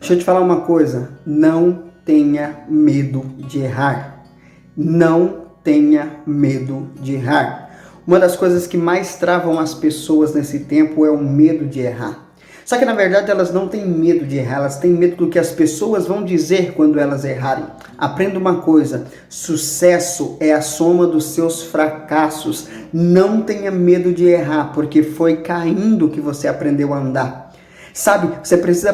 Deixa eu te falar uma coisa, não tenha medo de errar. Não tenha medo de errar. Uma das coisas que mais travam as pessoas nesse tempo é o medo de errar. Só que na verdade elas não têm medo de errar, elas têm medo do que as pessoas vão dizer quando elas errarem. Aprenda uma coisa, sucesso é a soma dos seus fracassos. Não tenha medo de errar, porque foi caindo que você aprendeu a andar. Sabe, você precisa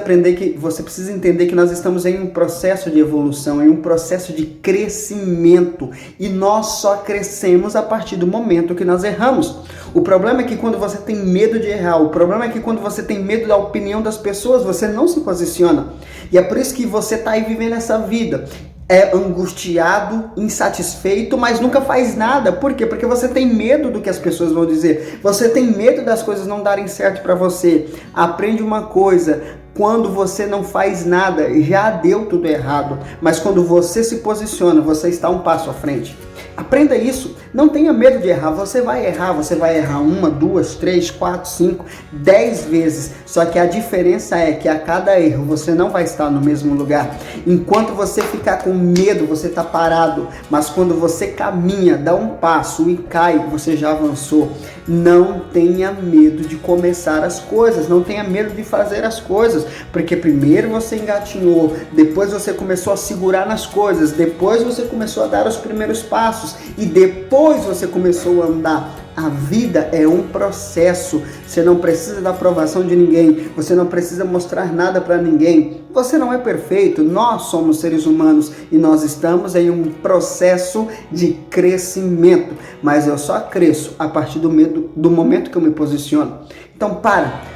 entender que nós estamos em um processo de evolução, em um processo de crescimento, e nós só crescemos a partir do momento que nós erramos. O problema é que quando você tem medo de errar, o problema é que quando você tem medo da opinião das pessoas, você não se posiciona. E é por isso que você está aí vivendo essa vida. É angustiado, insatisfeito, mas nunca faz nada. Por quê? Porque você tem medo do que as pessoas vão dizer. Você tem medo das coisas não darem certo para você. Aprende uma coisa. Quando você não faz nada, já deu tudo errado. Mas quando você se posiciona, você está um passo à frente. Aprenda isso. Não tenha medo de errar. Você vai errar 1, 2, 3, 4, 5, 10 vezes. Só que a diferença é que a cada erro você não vai estar no mesmo lugar. Enquanto você ficar com medo, você está parado. Mas quando você caminha, dá um passo e cai, você já avançou. Não tenha medo de começar as coisas. Não tenha medo de fazer as coisas. Porque primeiro você engatinhou, depois você começou a segurar nas coisas, depois você começou a dar os primeiros passos e depois você começou a andar. A vida é um processo. Você não precisa da aprovação de ninguém. Você não precisa mostrar nada para ninguém. Você não é perfeito. Nós somos seres humanos e nós estamos em um processo de crescimento. Mas eu só cresço a partir do momento que eu me posiciono. Então para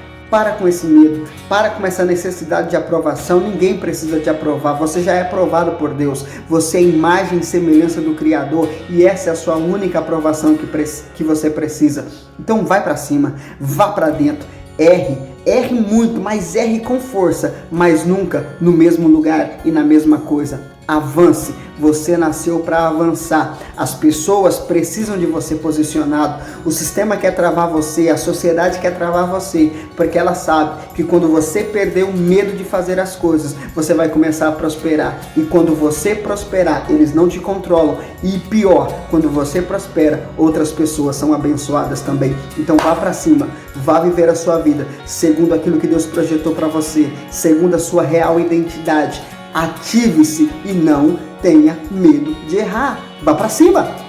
com esse medo, para com essa necessidade de aprovação. Ninguém precisa te aprovar, você já é aprovado por Deus, você é imagem e semelhança do Criador e essa é a sua única aprovação que você precisa. Então vai para cima, vá para dentro, erre muito, mas erre com força, mas nunca no mesmo lugar e na mesma coisa. Avance, você nasceu para avançar. As pessoas precisam de você posicionado. O sistema quer travar você, a sociedade quer travar você, porque ela sabe que quando você perder o medo de fazer as coisas, você vai começar a prosperar. E quando você prosperar, eles não te controlam. E pior, quando você prospera, outras pessoas são abençoadas também. Então vá para cima, vá viver a sua vida segundo aquilo que Deus projetou para você, segundo a sua real identidade. Ative-se e não tenha medo de errar. Vá para cima!